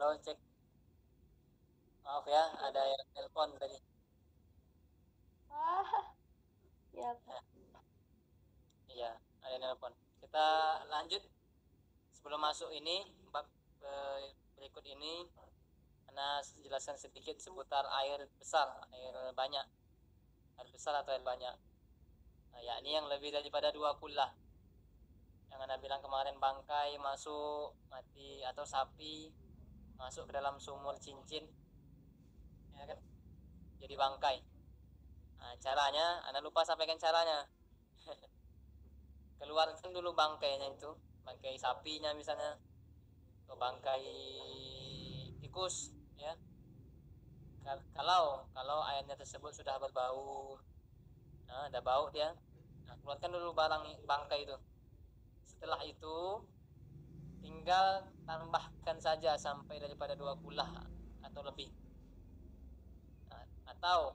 Halo, cek. Maaf ya, ada yang telepon tadi. Wah, ya Pak. Iya, ada yang telepon. Kita lanjut. Sebelum masuk ini, bab berikut ini, Ana jelaskan sedikit seputar air besar, air banyak, air besar atau air banyak. Nah, yakni yang lebih daripada 2 kullah. Yang Ana bilang kemarin, bangkai masuk mati atau sapi masuk ke dalam sumur cincin, ya kan? Jadi bangkai. Nah, caranya, Ana lupa sampaikan caranya. Keluarkan dulu bangkainya itu, bangkai sapinya misalnya, atau bangkai tikus, ya. Kalau airnya tersebut sudah berbau, nah, ada bau dia, nah, keluarkan dulu barang bangkai itu. Setelah itu tinggal tambahkan saja sampai daripada 2 kulah atau lebih, nah, atau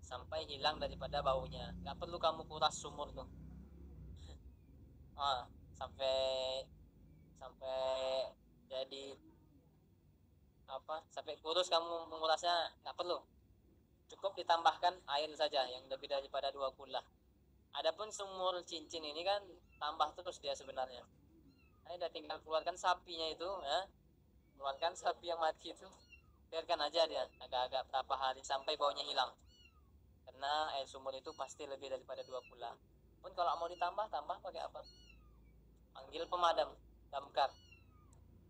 sampai hilang daripada baunya. Nggak perlu kamu kuras sumur tuh, sampai sampai jadi sampai kurus kamu mengurasnya, nggak perlu. Cukup ditambahkan air saja yang lebih daripada 2 kulah. Adapun sumur cincin ini kan tambah terus dia sebenarnya. Nah, udah tinggal keluarkan sapinya itu, ya. Keluarkan sapi yang mati itu, biarkan aja dia agak-agak berapa hari sampai baunya hilang. Karena air sumur itu pasti lebih daripada 2 kulah. Pun kalau mau ditambah, tambah pakai apa? Panggil pemadam, damkar.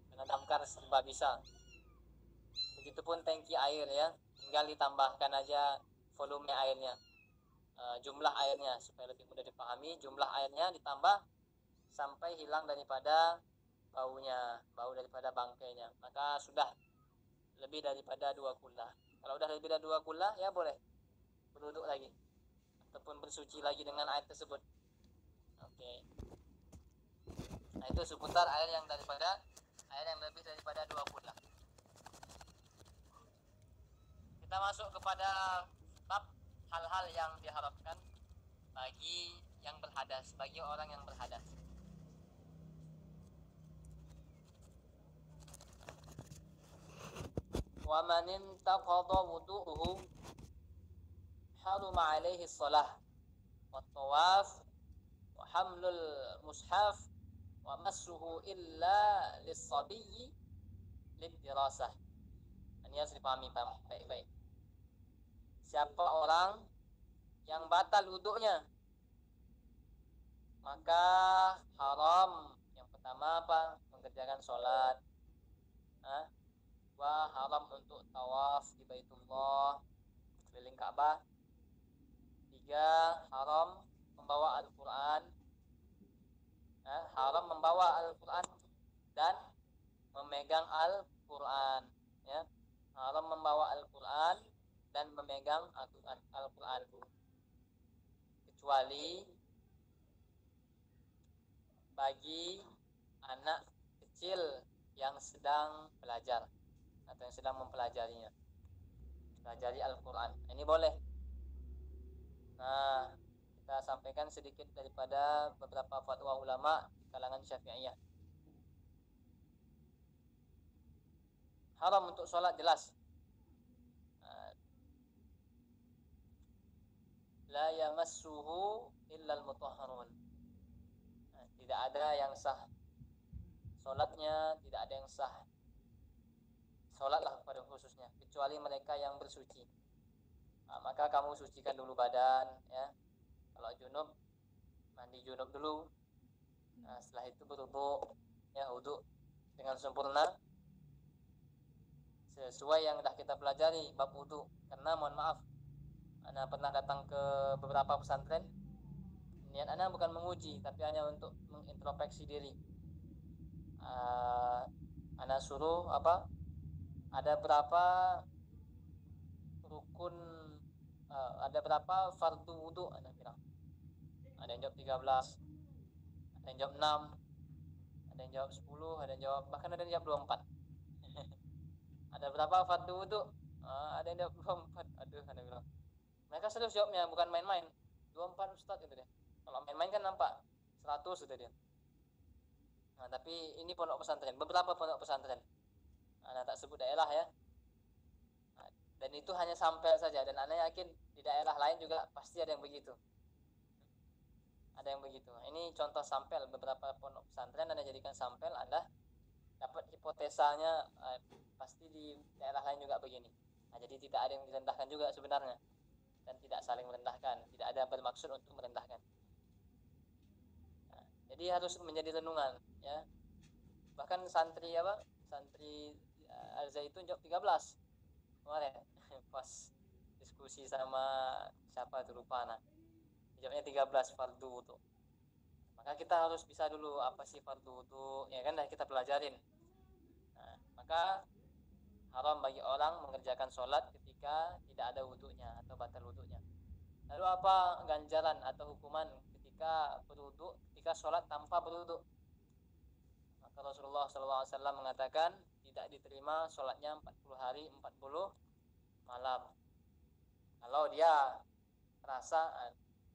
Karena damkar serba bisa. Begitupun tangki air, ya. Tinggal ditambahkan aja volume airnya, jumlah airnya, supaya lebih mudah dipahami. Jumlah airnya ditambah sampai hilang daripada baunya, bau daripada bangkainya, maka sudah lebih daripada 2 kulah. Kalau udah lebih dari 2 kulah, ya boleh berwuduk lagi ataupun bersuci lagi dengan air tersebut. Oke. Nah, itu seputar air yang lebih daripada 2 kulah. Kita masuk kepada bab hal-hal yang diharapkan bagi yang berhadas, bagi orang yang berhadas. Wa man intaqada wudu'uhu haruma alaihi shalah wa tawaf wa hamlul mushaf wa massuhu illa lis-sabiyyi lid-dirasah. Ini harus dipahami baik-baik. Siapa orang yang batal wuduknya, maka haram yang pertama apa? Mengerjakan sholat, wa haram untuk tawaf di Baitullah, keliling Ka'bah. 3, haram membawa Al-Quran, haram membawa Al-Quran dan memegang Al-Quran, ya. Haram membawa Al-Quran dan memegang Al-Quran, kecuali bagi anak kecil yang sedang belajar atau yang sedang mempelajarinya, pelajari Al-Quran, ini boleh. Nah, kita sampaikan sedikit daripada beberapa fatwa ulama di kalangan Syafi'iyah. Haram untuk sholat jelas. La yamassuhu illal mutahharun. Tidak ada yang sah sholatnya, tidak ada yang sah sholatlah pada khususnya, kecuali mereka yang bersuci. Nah, maka kamu sucikan dulu badan, ya. Kalau junub, mandi junub dulu. Nah, setelah itu berwudu, ya, wudu dengan sempurna sesuai yang sudah kita pelajari bab wudu. Karena mohon maaf, Ana pernah datang ke beberapa pesantren, niat Ana bukan menguji, tapi hanya untuk mengintrospeksi diri. Ana suruh ada berapa rukun, ada berapa fardu wudu, Ana bilang. Ada yang jawab 13, ada yang jawab 6, ada yang jawab 10, ada yang jawab, bahkan ada yang jawab 24. Ada berapa fardu wudu? Ada yang jawab 24. Aduh, Ana bilang. Mereka serius jawabnya, bukan main-main. 24 Ustaz gitu deh. Kalau main-main kan nampak 100 gitu dia. Nah, tapi ini pondok pesantren, beberapa pondok pesantren. Nah, tak sebut daerah ya. Dan itu hanya sampel saja, dan ana yakin di daerah lain juga pasti ada yang begitu. Ada yang begitu. Ini contoh sampel beberapa pondok pesantren Anda jadikan sampel, Anda dapat hipotesanya pasti di daerah lain juga begini. Nah, jadi tidak ada yang direndahkan juga sebenarnya, dan tidak saling merendahkan, tidak ada bermaksud untuk merendahkan. Nah, jadi harus menjadi renungan ya. Bahkan santri Al-Zaitun jawab 13 kemarin pas diskusi sama siapa itu lupa, nah jawabnya 13 fardu wudu. Maka kita harus bisa dulu apa sih fardu wudu ya kan, kita pelajarin. Nah, maka haram bagi orang mengerjakan sholat ketika tidak ada wudunya atau batal wudunya. Lalu apa ganjaran atau hukuman ketika berwudu, ketika sholat tanpa berwudu? Maka Rasulullah SAW mengatakan tidak diterima sholatnya 40 hari 40 malam. Kalau dia merasa,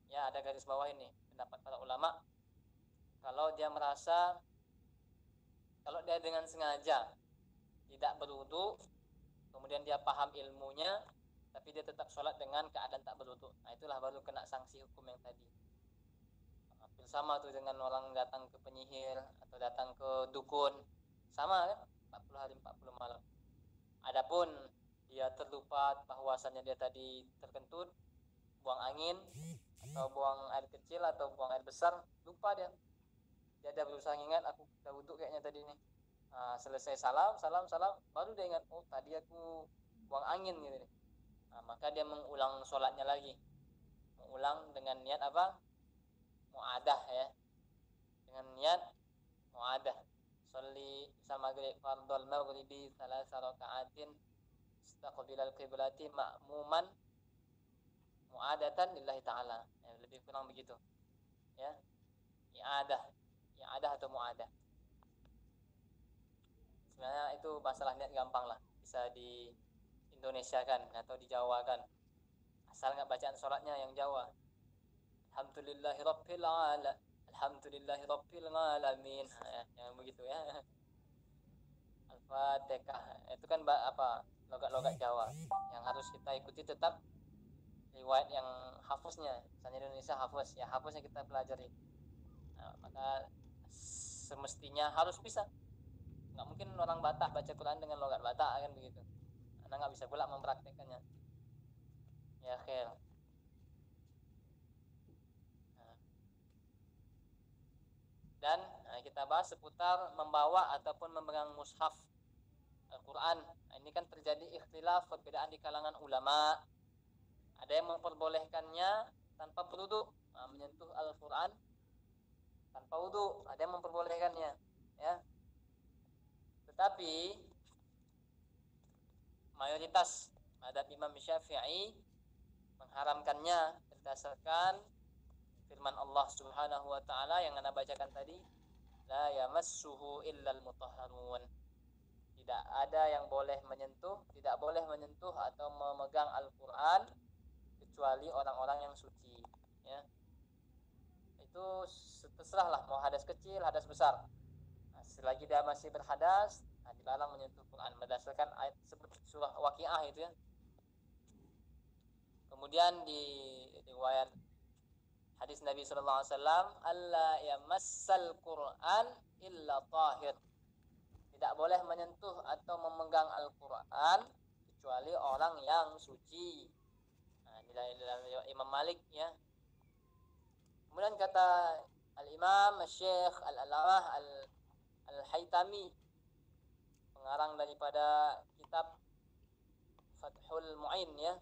ya ada garis bawah ini pendapat para ulama, kalau dia merasa, kalau dia dengan sengaja tidak berwudu, kemudian dia paham ilmunya tapi dia tetap sholat dengan keadaan tak berwudu, nah itulah baru kena sanksi hukum yang tadi. Hampir sama tuh dengan orang datang ke penyihir atau datang ke dukun, sama kan, 40 hari 40 malam. Adapun dia terlupa bahwasannya dia tadi terkentut, buang angin atau buang air kecil atau buang air besar, lupa dia ada berusaha ingat, aku udah wudhu kayaknya tadi nih. Nah, selesai salam baru dia ingat, oh tadi aku buang angin gitu nih. Nah, maka dia mengulang sholatnya lagi, mengulang dengan niat apa, mu'adah ya, dengan niat mu'adah. Sholli sama maghrib fardhul maghribi thalatha raka'atin istaqbilal qiblati ma'muman mu'adatan lillahi ta'ala ya, lebih kurang begitu ya. I'adah atau mu'adah, sebenarnya itu masalah niat gampang lah, bisa di Indonesia kan atau di Jawa kan, asal nggak bacaan sholatnya yang Jawa. Alhamdulillahirabbil alamin ya, yang begitu ya. Al-Fatihah itu kan apa, logat-logat Jawa yang harus kita ikuti, tetap riwayat yang hafaznya. Misalnya Indonesia hafaz, ya hafaznya kita pelajari. Nah, maka semestinya harus bisa. Nggak mungkin orang Batak baca Quran dengan logat Batak kan begitu. Anda nggak bisa pula mempraktekannya. Ya khair. Dan kita bahas seputar membawa ataupun memegang mushaf Al-Quran. Nah, ini kan terjadi ikhtilaf, perbedaan di kalangan ulama. Ada yang memperbolehkannya tanpa berwudu, menyentuh Al-Quran tanpa wudu. Ada yang memperbolehkannya, ya. Tetapi mayoritas mazhab Imam Syafi'i mengharamkannya berdasarkan firman Allah Subhanahu wa taala yang Anda bacakan tadi, la yamassuhu illal mutahharun. Tidak ada yang boleh menyentuh, tidak boleh menyentuh atau memegang Al-Qur'an kecuali orang-orang yang suci, ya. Itu terserahlah mau hadas kecil, hadas besar. Nah, selagi dia masih berhadas, dilarang menyentuh Quran berdasarkan ayat seperti surah Waqiah itu ya. Kemudian di riwayat hadis Nabi sallallahu alaihi wasallam, alla yamassal Qur'an illa tahir. Tidak boleh menyentuh atau memegang Al-Qur'an kecuali orang yang suci. Nah, dalam Imam Malik ya. Kemudian kata Al-Imam Syekh Al-Allamah Al-Haytami, pengarang daripada kitab Fathul Mu'in ya.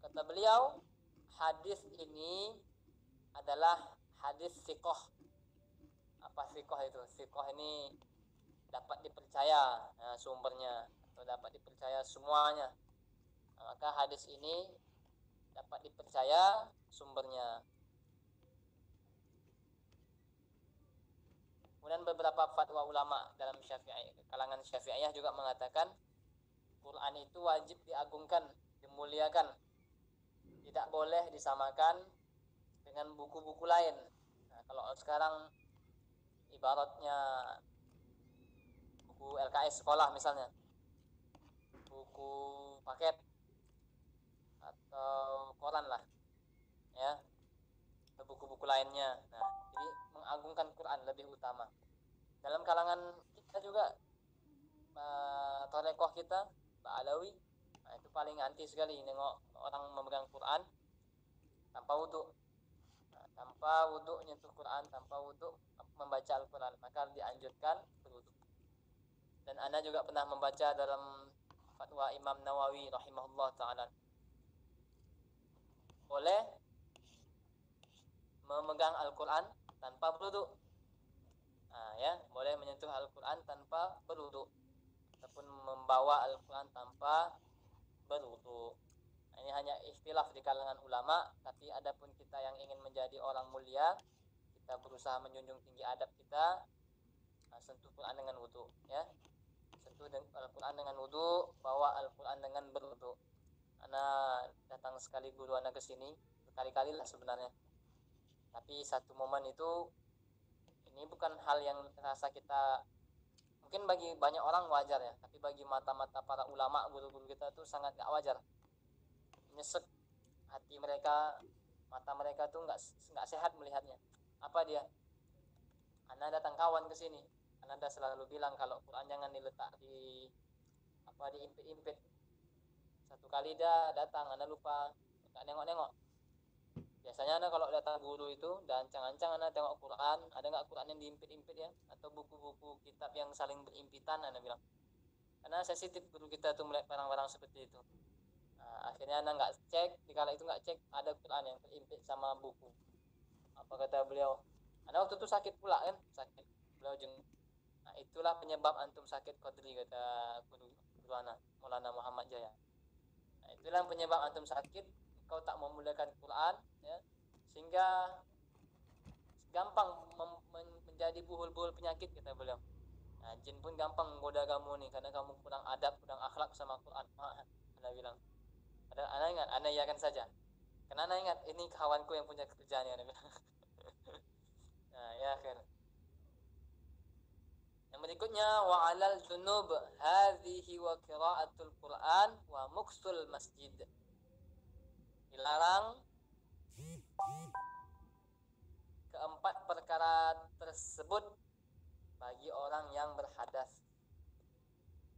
Kata beliau, hadis ini adalah hadis thiqah. Apa thiqah itu? Thiqah ini dapat dipercaya sumbernya, atau dapat dipercaya semuanya. Nah, maka hadis ini dapat dipercaya sumbernya. Kemudian beberapa fatwa ulama dalam Syafi'i, kalangan Syafi'iyah juga mengatakan Quran itu wajib diagungkan, dimuliakan. Tidak boleh disamakan dengan buku-buku lain. Nah, kalau sekarang ibaratnya LKS sekolah misalnya, buku paket atau koran lah ya, atau buku-buku lainnya. Nah, jadi mengagungkan Quran lebih utama. Dalam kalangan kita juga torekoh kita Mbak Alawi, nah, itu paling anti sekali nengok orang memegang Quran tanpa wudhu. Nah, tanpa wudhu nyentuh Quran, tanpa wudhu membaca Al-Quran, maka dianjurkan berwudhu. Dan ana juga pernah membaca dalam fatwa Imam Nawawi rahimahullah ta'ala, boleh memegang Al-Quran tanpa berwudhu. Nah, ya, boleh menyentuh Al-Quran tanpa berwudhu ataupun membawa Al-Quran tanpa berwudhu. Nah, ini hanya ikhtilaf di kalangan ulama, tapi adapun kita yang ingin menjadi orang mulia, kita berusaha menjunjung tinggi adab kita, sentuh Quran dengan wudhu ya. Sentuh Al-Quran dengan wudhu, bawa Al-Quran dengan berwudhu. Ana datang sekali guru ana ke sini, berkali-kali lah sebenarnya. Tapi satu momen itu, ini bukan hal yang rasa kita, mungkin bagi banyak orang wajar ya, tapi bagi mata-mata para ulama, guru-guru kita itu sangat gak wajar. Nyesek hati mereka, mata mereka tuh nggak sehat melihatnya. Apa dia? Ana datang kawan ke sini, Ana selalu bilang kalau Quran jangan diletak di diimpit-impit. Satu kali dah datang, Ana lupa, nggak nengok-nengok. Biasanya Ana kalau datang guru itu dan ancang-ancang Ana tengok Quran, ada nggak Quran yang diimpit-impit ya, atau buku-buku kitab yang saling berimpitan, Ana bilang. Karena sensitif guru kita tuh melihat barang-barang seperti itu. Nah, akhirnya Ana nggak cek, dikala itu nggak cek ada Quran yang terimpit sama buku. Apa kata beliau? Ana waktu itu sakit pula kan, sakit. Beliau jenguk. Nah, itulah penyebab antum sakit qadri, kata guru Ana, Maulana Muhammad Jaya. Nah, itulah penyebab antum sakit, kau tak memuliakan Quran ya, sehingga gampang menjadi buhul-buhul penyakit, kata beliau. Nah, jin pun gampang menggoda kamu nih karena kamu kurang adab, kurang akhlak sama Quran. Ana bilang. Padahal Ana ingat, Ana iyakan saja. Karena Ana ingat ini kawanku yang punya kerjaan, Ana bilang. Nah, ya akhir. Yang berikutnya, wa 'alal junub hadhihi wa qira'atul Quran wa muksul masjid. Dilarang keempat perkara tersebut bagi orang yang berhadas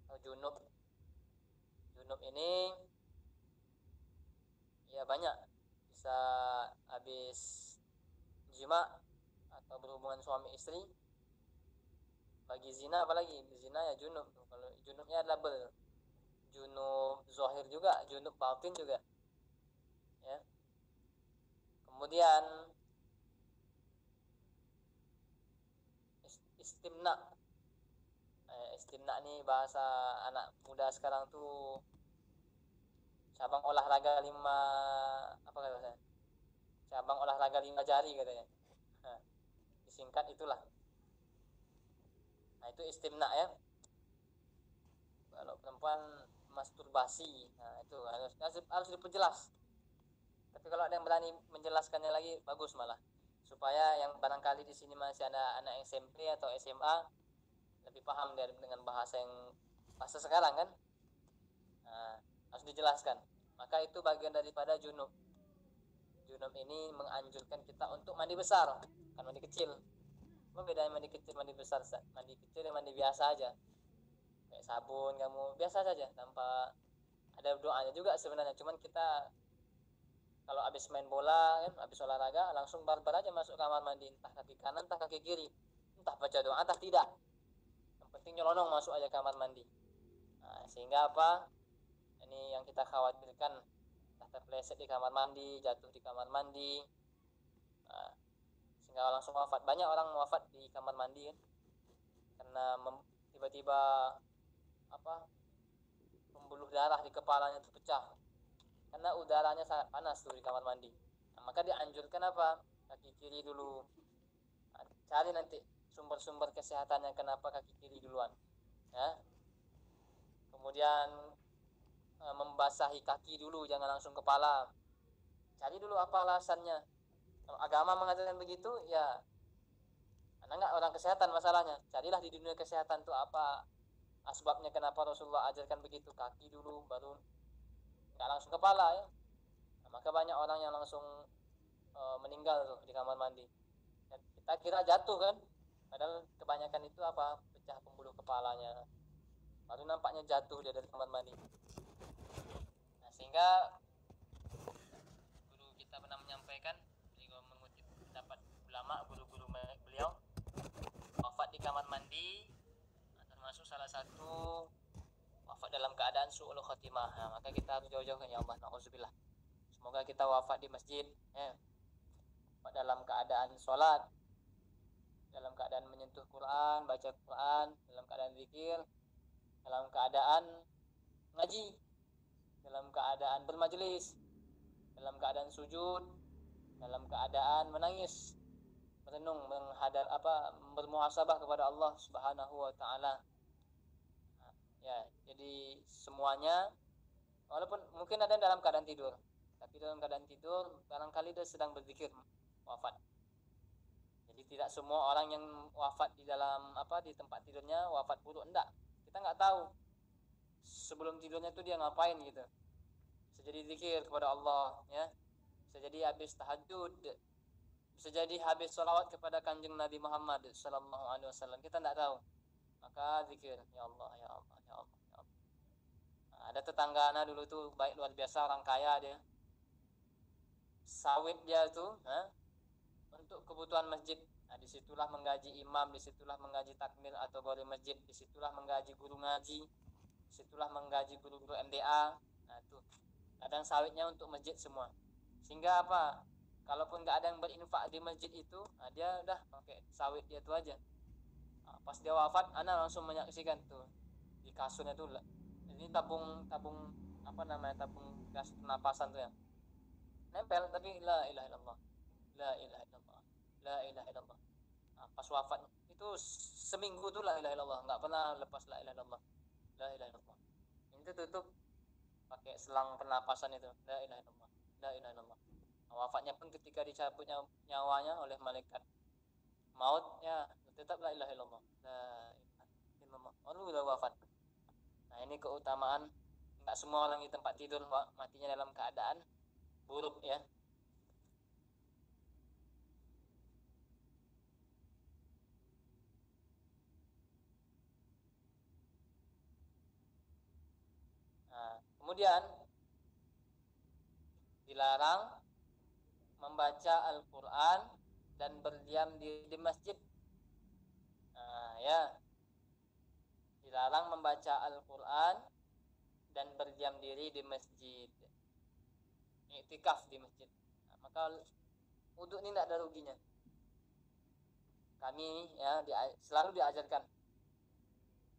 atau junub. Junub ini ya banyak, bisa habis jima atau berhubungan suami istri. Bagi zina apalagi, zina ya junub. Kalau junubnya double, junub zahir juga, junub batin juga ya. Kemudian istimna. Istimna ini bahasa anak muda sekarang tuh cabang olahraga cabang olahraga 5 jari katanya. Nah, disingkat itulah. Nah, itu istimna ya. Kalau perempuan masturbasi, nah itu harus diperjelas. Tapi kalau ada yang berani menjelaskannya lagi, bagus malah. Supaya yang barangkali di sini masih ada anak SMP atau SMA lebih paham dengan bahasa sekarang kan. Nah, harus dijelaskan. Maka itu bagian daripada junub. Junub ini menganjurkan kita untuk mandi besar, kan mandi kecil. Apa bedanya mandi kecil, mandi besar? Mandi kecil dan mandi biasa aja. Kayak sabun kamu biasa saja, tanpa ada doanya juga sebenarnya. Cuman kita kalau habis main bola kan, habis olahraga langsung barbar aja masuk kamar mandi, entah kaki kanan, entah kaki kiri, entah baca doa, entah tidak. Yang penting nyelonong masuk aja kamar mandi. Nah, sehingga apa? Ini yang kita khawatirkan, entah terpeleset di kamar mandi, jatuh di kamar mandi. Nah, sehingga langsung wafat. Banyak orang wafat di kamar mandi kan, karena tiba-tiba pembuluh darah di kepalanya itu pecah karena udaranya sangat panas tuh di kamar mandi. Nah, maka dianjurkan apa? Kaki kiri dulu. Nah, cari nanti sumber-sumber kesehatannya kenapa kaki kiri duluan ya. Kemudian membasahi kaki dulu, jangan langsung kepala. Cari dulu apa alasannya. Kalau agama mengatakan begitu ya, karena enggak orang kesehatan masalahnya. Carilah di dunia kesehatan tuh apa Asbabnya kenapa Rasulullah ajarkan begitu, kaki dulu baru, nggak langsung kepala ya. Nah, maka banyak orang yang langsung meninggal tuh di kamar mandi. Dan kita kira jatuh kan, padahal kebanyakan itu apa, pecah pembuluh kepalanya, baru nampaknya jatuh dia dari kamar mandi. Nah, sehingga guru kita pernah menyampaikan, beliau mengutip pendapat ulama guru-guru beliau, wafat di kamar mandi termasuk salah satu wafat dalam keadaan su'ul khotimah. Nah, maka kita harus jauh-jauhkan ya Allah, na'udzubillah. Semoga kita wafat di masjid ya, wafat dalam keadaan sholat, dalam keadaan menyentuh Quran, baca Quran, dalam keadaan zikir, dalam keadaan ngaji, dalam keadaan bermajelis, dalam keadaan sujud, dalam keadaan menangis, merenung, bermuhasabah kepada Allah Subhanahu wa taala. Ya, jadi semuanya, walaupun mungkin ada dalam keadaan tidur, tapi dalam keadaan tidur barangkali dia sedang berzikir wafat. Jadi tidak semua orang yang wafat di dalam di tempat tidurnya wafat buruk, enggak. Kita nggak tahu sebelum tidurnya itu dia ngapain gitu. Bisa jadi zikir kepada Allah ya, bisa jadi habis tahajud, bisa jadi habis sholawat kepada kanjeng Nabi Muhammad sallallahu alaihi wasallam, kita nggak tahu. Maka zikir, ya Allah ya Allah ya Allah ya Allah. Nah, ada tetangga anak dulu tuh baik luar biasa, orang kaya dia, sawit dia tuh untuk kebutuhan masjid. Nah, disitulah menggaji imam, disitulah menggaji takmir atau gori masjid, disitulah menggaji guru ngaji, disitulah menggaji guru-guru MDA. Nah tuh kadang sawitnya untuk masjid semua, sehingga apa, kalaupun nggak ada yang berinfak di masjid itu, nah dia udah pakai sawit dia tuh aja. Nah, pas dia wafat, anak langsung menyaksikan tuh di kasurnya tuh, ini tabung tabung gas pernapasan tuh yang nempel, tapi la ilaha illallah, la ilaha illallah, la ilaha illallah. Nah, pas wafat itu seminggu tuh la ilaha illallah, nggak pernah lepas la ilaha illallah, la ilaha illallah. Itu tutup pakai selang pernapasan itu, la ilaha illallah, la ilaha illallah. Nah, wafatnya pun ketika dicabut nyawanya oleh malaikat maut ya, tetap la ilaha illallah, la ilaha illallah, udah wafat. Nah, ini keutamaan, nggak semua orang di tempat tidur matinya dalam keadaan buruk ya. Nah, kemudian dilarang membaca Al-Quran dan berdiam di masjid. Nah, ya, dilarang membaca Al-Quran dan berdiam diri di masjid, iktikaf di masjid. Nah, maka wudhu ini tidak ada ruginya. Kami ya selalu diajarkan,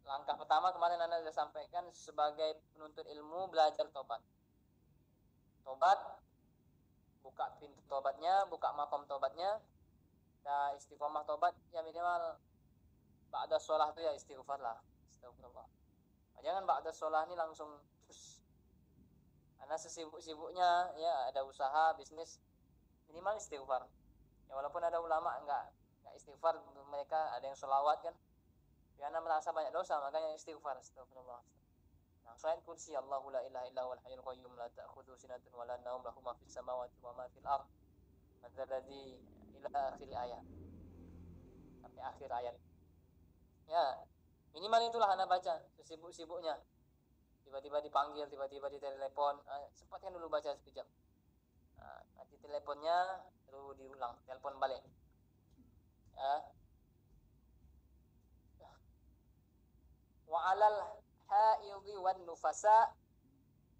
langkah pertama kemarin Anda sudah sampaikan, sebagai penuntut ilmu belajar tobat, buka pintu tobatnya, buka makom tobatnya, ya istiqomah tobat ya, minimal ba'da sholah itu ya istighfar lah, astagfirullah. Jangan ba'da sholah ini langsung terus, karena sesibuk-sibuknya ya ada usaha bisnis, minimal istighfar ya. Walaupun ada ulama enggak istighfar, mereka ada yang sholawat kan, karena merasa banyak dosa, makanya istighfar, astagfirullah. Nah, ayat kursi, Allahu la ilaha illa huwal hayyul qayyum la ta'khudhuhu sinatun wa la nawm lahu ma fis samawati wa ma fil ardh madzalladzi ila akhir ayat, sampai akhir ayat ya. Minimal itulah Anda baca sesibuk-sibuknya, tiba-tiba dipanggil, tiba-tiba di telepon, sempatkan dulu baca sekejap. Nah, nanti teleponnya terus diulang, telepon balik ya. Wa 'alal haidhi wan nufasa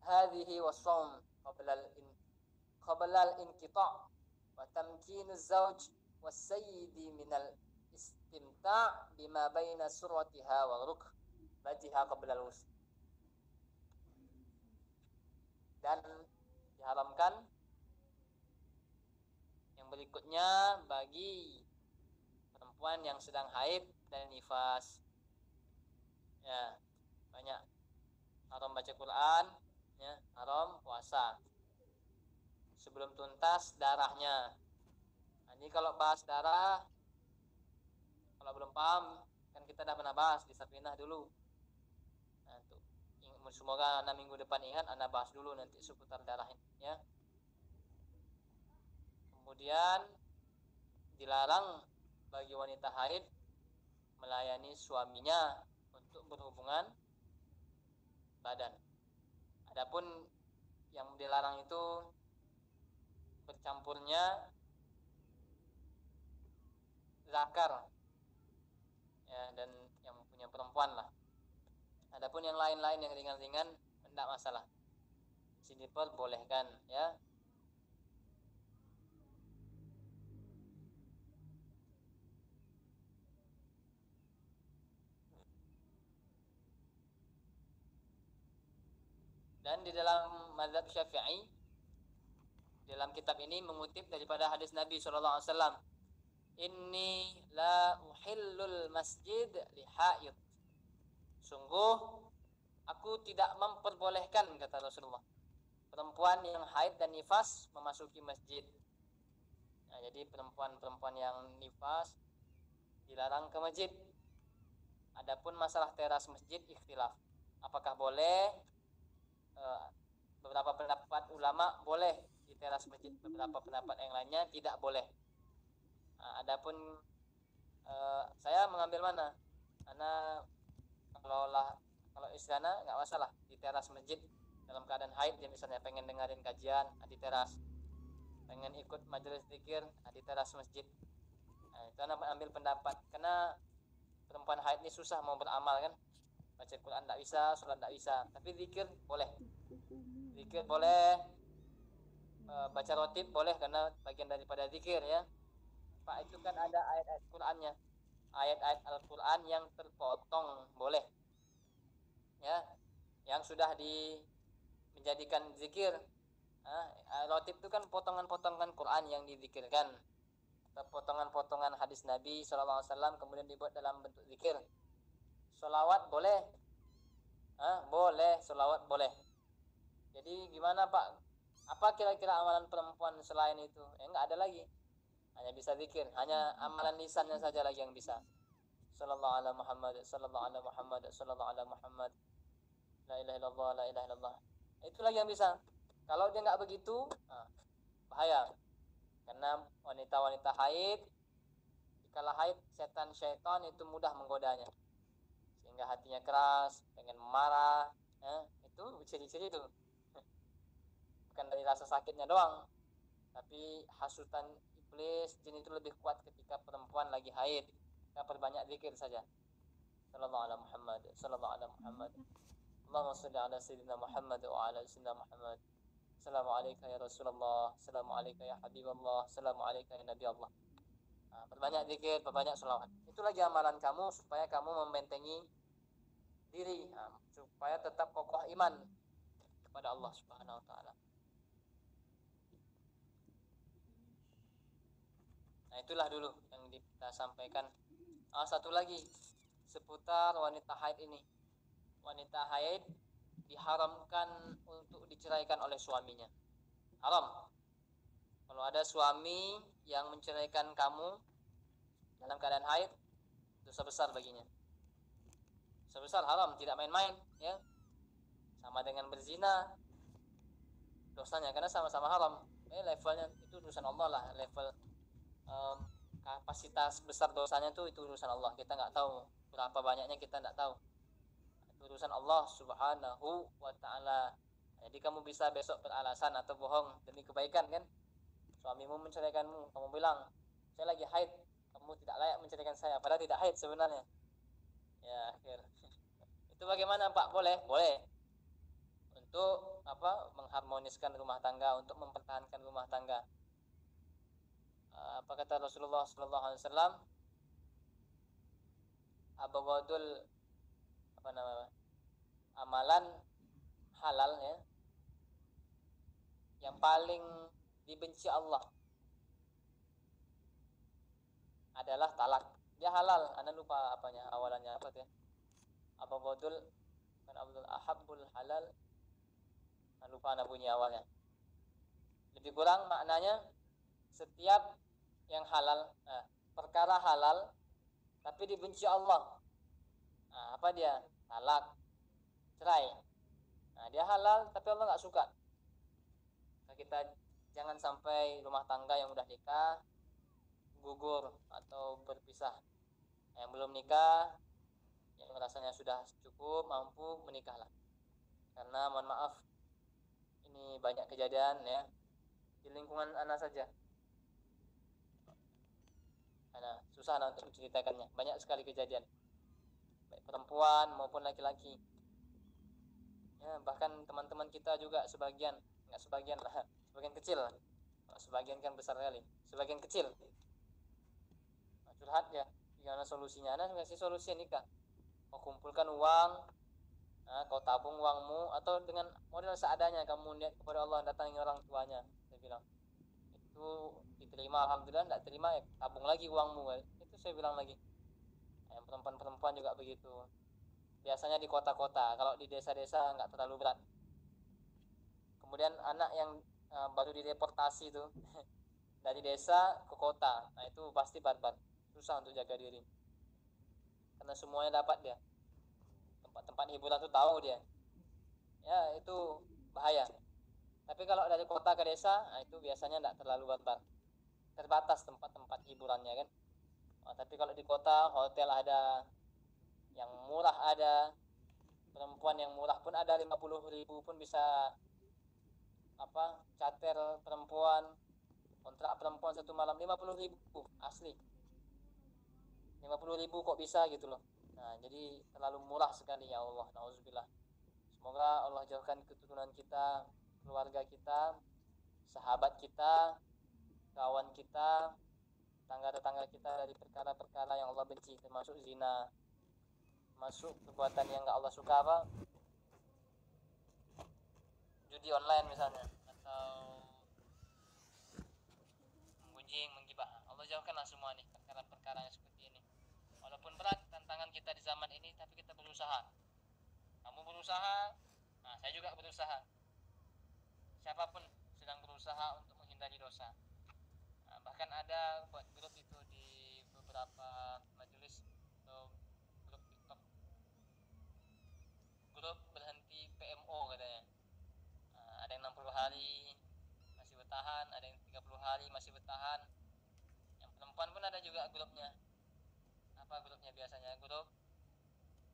hadhihi was-shaum qabla al-inqita' wa tamkinu az-zawj was-sayyidi minal istimta' bima baina suratiha wa rukbatiha qabla al-wusl. Dan diharamkan yang berikutnya bagi perempuan yang sedang haid dan nifas ya, banyak haram baca Quran ya, haram puasa sebelum tuntas darahnya. Jadi kalau bahas darah, kalau belum paham kan kita udah pernah bahas di Safinah dulu. Semoga anak minggu depan ingat, anak bahas dulu nanti seputar darah ini ya. Kemudian dilarang bagi wanita haid melayani suaminya untuk berhubungan badan. Adapun yang dilarang itu bercampurnya zakar ya, dan yang punya perempuan lah. Adapun yang lain-lain yang ringan-ringan tidak masalah, masih diperbolehkan ya. Dan di dalam mazhab Syafi'i, dalam kitab ini mengutip daripada hadis Nabi SAW, inni la uhillul masjid li haid. Sungguh aku tidak memperbolehkan, kata Rasulullah, perempuan yang haid dan nifas memasuki masjid. Nah, jadi perempuan-perempuan yang nifas dilarang ke masjid. Adapun masalah teras masjid ikhtilaf. Apakah boleh? Beberapa pendapat ulama boleh di teras masjid, beberapa pendapat yang lainnya tidak boleh. Nah, adapun saya mengambil mana? Karena kalau istana nggak masalah di teras masjid dalam keadaan haid, dia misalnya pengen dengerin kajian di teras, pengen ikut majelis zikir di teras masjid. Nah, itu anak ambil pendapat, karena perempuan haid ini susah mau beramal kan, baca Quran tidak bisa, sholat tidak bisa, tapi zikir boleh, baca rotib boleh karena bagian daripada zikir ya. Pak, itu kan ada ayat-ayat Qurannya, ayat-ayat Al-Quran yang terpotong boleh ya, yang sudah menjadikan zikir. Rotib itu kan potongan-potongan Quran yang dizikirkan, potongan-potongan hadis Nabi SAW kemudian dibuat dalam bentuk zikir. Sholawat boleh, boleh, sholawat boleh. Jadi gimana Pak, apa kira-kira amalan perempuan selain itu? Enggak ada lagi, hanya bisa zikir, hanya amalan lisannya saja lagi yang bisa. Sallallahu alaihi Muhammad, sallallahu alaihi Muhammad, sallallahu alaihi Muhammad, la ilaha illallah, la ilaha illallah. Itu lagi yang bisa. Kalau dia enggak begitu, bahaya. Karena wanita-wanita haid, dikala haid, setan-syaitan itu mudah menggodanya, sehingga hatinya keras, pengen marah. Itu ciri-ciri itu. Bukan dari rasa sakitnya doang, tapi hasutan iblis, jin itu lebih kuat ketika perempuan lagi haid. Kita perbanyak zikir saja. Sallallahu alaihi Muhammad, sallallahu alaihi Muhammad. Allahumma shalli ala sayyidina Muhammad wa ala sayyidina Muhammad. Assalamualaikum ya Rasulullah, assalamualaikum ya Habibullah, assalamualaikum ya Nabi Allah. Perbanyak zikir, perbanyak sholawat. Itu lagi amalan kamu supaya kamu membentengi diri, supaya tetap kokoh iman kepada Allah Subhanahu wa taala. Nah, itulah dulu yang kita sampaikan. Satu lagi seputar wanita haid ini. Wanita haid diharamkan untuk diceraikan oleh suaminya. Haram. Kalau ada suami yang menceraikan kamu dalam keadaan haid, dosa besar baginya. Dosa besar, haram, tidak main-main ya. Sama dengan berzina dosanya, karena sama-sama haram. Levelnya itu urusan Allah lah, level kapasitas besar dosanya itu urusan Allah. Kita nggak tahu berapa banyaknya, kita nggak tahu. Itu urusan Allah Subhanahu wa ta'ala. Jadi kamu bisa besok beralasan atau bohong demi kebaikan kan. Suamimu menceraikanmu, kamu bilang saya lagi haid, kamu tidak layak menceraikan saya, padahal tidak haid sebenarnya ya. Akhir itu bagaimana Pak? Boleh untuk mengharmoniskan rumah tangga, untuk mempertahankan rumah tangga. Apa kata Rasulullah sallallahu alaihi wasallam? Abghadul amalan halal ya, yang paling dibenci Allah adalah talak. Dia halal, anda lupa apanya, awalannya apa tuh ya? Abghadul kan Abdul Ahabbul halal, lupa anda bunyi awalnya. Lebih kurang maknanya setiap yang halal, perkara halal tapi dibenci Allah. Apa dia? Talak, cerai. Nah, dia halal tapi Allah nggak suka. Nah, kita jangan sampai rumah tangga yang udah nikah gugur atau berpisah. Yang belum nikah, yang rasanya sudah cukup mampu menikahlah. Karena mohon maaf, ini banyak kejadian ya di lingkungan anak saja. Karena susah untuk menceritakannya. Banyak sekali kejadian, baik perempuan maupun laki-laki. Ya, bahkan teman-teman kita juga sebagian, nggak sebagian lah, sebagian kecil. Sebagian kan besar kali, sebagian kecil. Nah, curhat ya, gimana solusinya? Nah, ngasih solusi nikah. Kau kumpulkan uang, nah, kau tabung uangmu, atau dengan modal seadanya kamu niat kepada Allah, datangi orang tuanya. Saya bilang itu diterima, alhamdulillah. Tidak terima ya tabung lagi uangmu. Itu saya bilang lagi. Nah, yang perempuan-perempuan juga begitu. Biasanya di kota-kota, kalau di desa-desa nggak terlalu berat. Kemudian anak yang baru dideportasi itu dari desa ke kota, nah itu pasti barbar, susah untuk jaga diri, karena semuanya dapat dia. Tempat-tempat hiburan tuh tahu dia, ya itu bahaya. Tapi kalau dari kota ke desa, nah itu biasanya tidak terlalu barbar, terbatas tempat-tempat hiburannya kan. Nah, tapi kalau di kota, hotel ada, yang murah ada, perempuan yang murah pun ada, 50.000 pun bisa apa, cater perempuan, kontrak perempuan satu malam 50.000 asli. 50.000 kok bisa gitu loh. Nah, jadi terlalu murah sekali ya Allah. Nauzubillah. Semoga Allah jauhkan keturunan kita, keluarga kita, sahabat kita, kawan kita, tetangga-tetangga kita dari perkara-perkara yang Allah benci, termasuk zina, termasuk perbuatan yang enggak Allah suka, apa? Judi online misalnya, atau menggunjing, menggibah. Allah jauhkanlah semua nih perkara-perkara yang seperti ini. Walaupun berat tantangan kita di zaman ini, tapi kita berusaha. Kamu berusaha, nah saya juga berusaha. Siapapun sedang berusaha untuk menghindari dosa. Nah, bahkan ada buat grup itu di beberapa majelis atau grup TikTok. Grup berhenti PMO katanya. Nah, ada yang 60 hari masih bertahan, ada yang 30 hari masih bertahan. Yang perempuan pun ada juga grupnya. Apa grupnya biasanya? Grup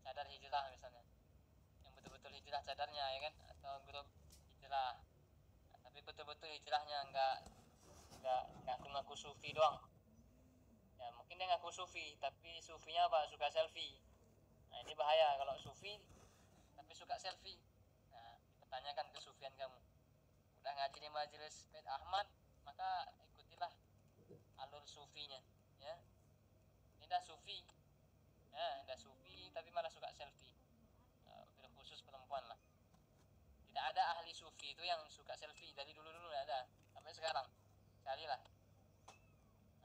cadar hijrah misalnya, yang betul-betul hijrah cadarnya ya kan, atau grup hijrah. Nah, tapi betul-betul hijrahnya nggak ngaku-ngaku sufi doang. Ya mungkin dia ngaku sufi, tapi sufinya apa? Suka selfie. Nah ini bahaya kalau sufi tapi suka selfie. Nah dipertanyakan kesufian kamu. Udah ngaji di majelis Said Ahmad, maka ikutilah alur sufinya. Ya, ini dah sufi. Ya, dah sufi tapi malah suka selfie. Khusus perempuan lah. Tidak ada ahli sufi itu yang suka selfie, dari dulu-dulu ada sampai sekarang. Carilah.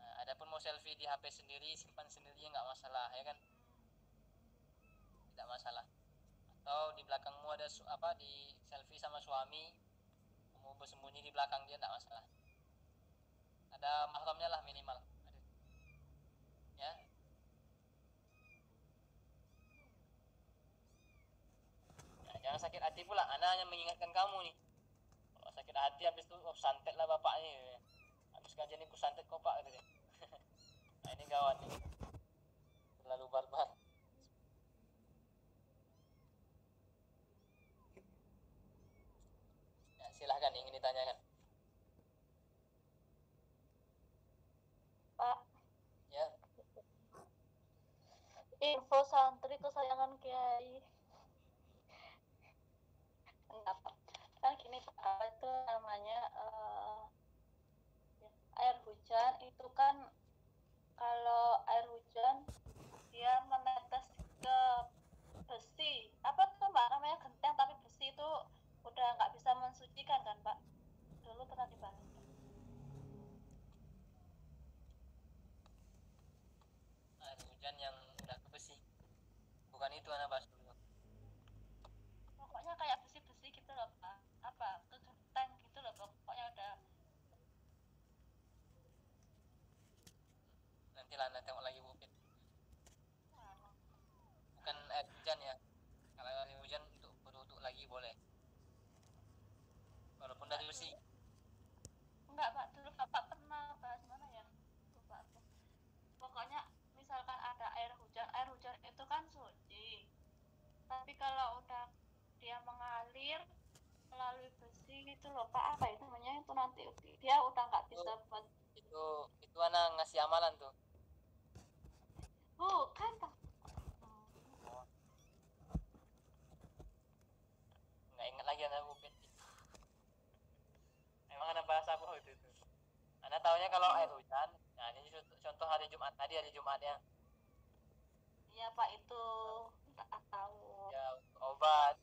Nah, adapun mau selfie di HP sendiri, simpan sendiri, nggak masalah ya kan, tidak masalah. Atau di belakangmu ada apa, di selfie sama suami, kamu bersembunyi di belakang dia, tidak masalah. Ada mahramnya lah minimal. Ya. Nah, jangan sakit hati pula. Ana hanya mengingatkan kamu nih. Kalau sakit hati habis itu santet lah bapak ini. Habis kajian ini ku santet kau pak gitu. Nah ini gawat nih. Terlalu barbar. Ya, silahkan ingin ditanyakan. Pak, Ya. info santri kesayangan Kiai. Enggak, Pak. Kan gini, Pak, apa itu namanya, air hujan itu kan, kalau air hujan dia menetes ke besi, apa tuh Mbak namanya, genteng tapi besi itu udah nggak bisa mensucikan kan Pak, dulu pernah dibahas. Air hujan yang udah ke besi, bukan itu anak bahas dulu. Pokoknya kayak besi-besi gitu loh Pak, apa ke genteng gitu loh, pokoknya udah. Nantilah anda tengok lagi bukit. Bukan air hujan ya. Kalau air hujan untuk berwuduk lagi boleh. kalau udah dia mengalir melalui besi gitu loh Pak, apa itu namanya, itu nanti dia udah nggak itu bisa buat. itu anak ngasih amalan tuh. Bukan Pak. Oh, nggak ingat lagi anak Upin. Emang anak bahasa apa itu tuh? Anak taunya kalau air hujan, nah ini contoh hari Jumat tadi, hari Jumatnya Iya Pak, itu nggak tahu. ya untuk obat.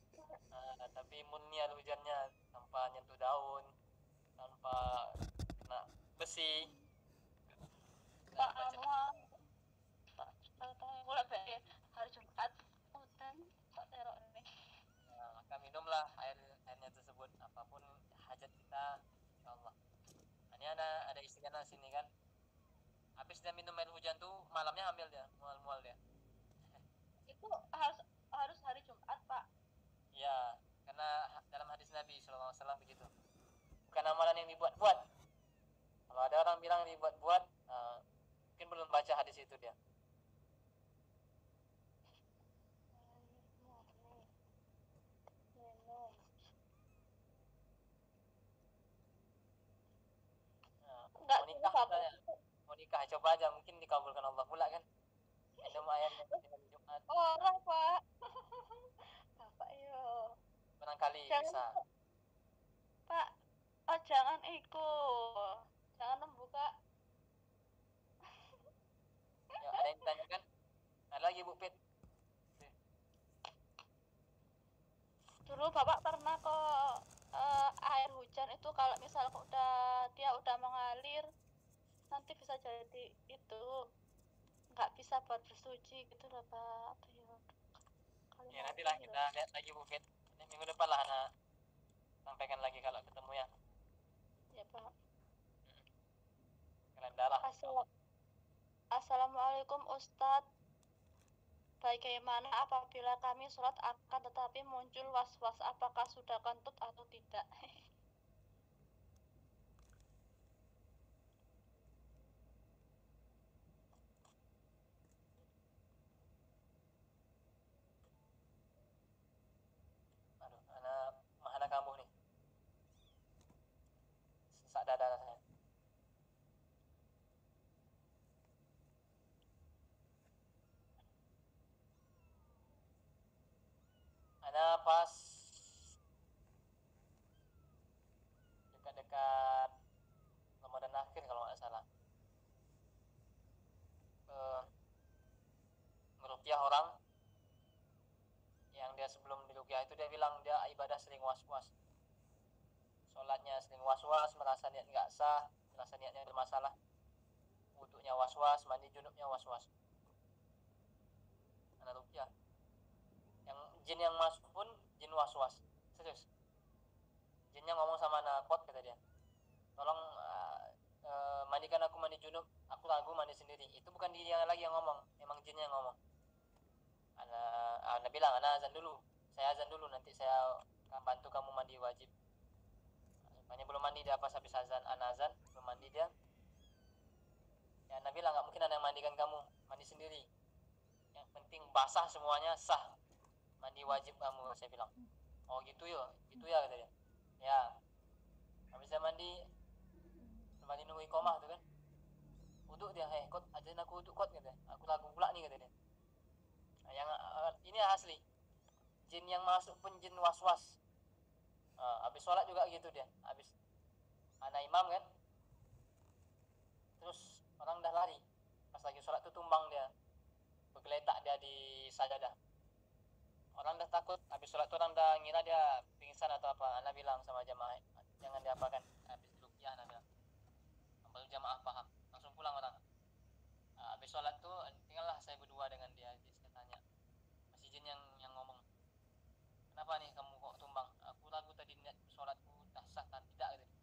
Nah, tapi imunnya air hujannya tanpa nyentuh daun, tanpa kena besi. Nah, Pak baca. anu Pak, mulai dari hari Jumat hutan Pak terok ini. Nah, maka minumlah airnya tersebut, apapun hajat kita, insya Allah. Nah, ini ada istilah sini kan, habis dia minum air hujan tuh malamnya hamil dia, mual-mual dia. Itu harus harus hari Jumat Pak. Ya, karena dalam hadis Nabi SAW begitu. Bukan amalan yang dibuat-buat. Kalau ada orang bilang dibuat-buat, mungkin belum baca hadis itu dia. Nah, Enggak mau dulu nikah Bapak. misalnya, mau nikah coba aja, mungkin dikabulkan Allah pula kan. Minum airnya di hari Jumat, Orang Pak. Bapak yo. barangkali Jangan bisa. Pak. Oh, jangan ikut. Jangan membuka. Ya, ada yang ditanyakan? Ada lagi Bu Pit? Dulu Bapak pernah kok air hujan itu kalau misal dia udah mengalir nanti bisa jadi itu nggak bisa buat bersuci gitu loh Pak. Ya nanti lah kita lihat lagi Bu Fit. Ini minggu depan lah anak sampaikan lagi kalau ketemu ya. Ya Pak. Kalian darah. Assalamualaikum Ustadz. Bagaimana apabila kami sholat akan tetapi muncul was-was, apakah sudah kentut atau tidak? Aduh, anak mahana kamu nih. Sesak dada rasanya. Anak pas dekat-dekat Ramadan akhir kalau nggak salah. Meruqyah orang yang dia sebelum diruqyah itu dia bilang dia ibadah sering was-was. Sholatnya sering was-was, merasa niat nggak sah, merasa niatnya bermasalah. Wudunya was-was, mandi junubnya was-was. Anak ruqyah. Yang jin yang masuk pun jin was-was. Serius. Jinnya ngomong sama anak pot, kata dia. Tolong mandikan aku mandi junub, aku ragu mandi sendiri. Itu bukan dia lagi yang ngomong, emang jinnya yang ngomong. Ana bilang, ana azan dulu, saya azan dulu, nanti saya akan bantu kamu mandi wajib. Rupanya belum mandi dia pas habis azan, ana azan belum mandi dia. Ya ana bilang, nggak mungkin ana yang mandikan kamu, mandi sendiri. Yang penting basah semuanya, sah, mandi wajib kamu, saya bilang. Oh gitu ya kata dia. Ya, habis saya mandi nunggu iqomah tuh kan, wuduk dia, kot ajarin aku wuduk kot, kata dia. Aku ragu pula nih, kata dia. Nah, yang ini asli jin yang masuk pun jin was-was. Habis sholat juga gitu dia, habis anak imam kan, terus orang dah lari, pas lagi sholat tuh tumbang dia, bergeletak dia di sajadah. Orang dah takut, habis sholat tuh orang dah ngira dia pingsan atau apa. Anak bilang sama jamaah, jangan diapakan, habis ruqyah anak bilang. Baru jamaah paham, langsung pulang orang. Habis sholat tuh tinggallah saya berdua dengan dia. Saya tanya, masih jin yang ngomong, kenapa nih kamu kok tumbang? Aku ragu tadi niat sholatku dah sah dan tidak, gitu.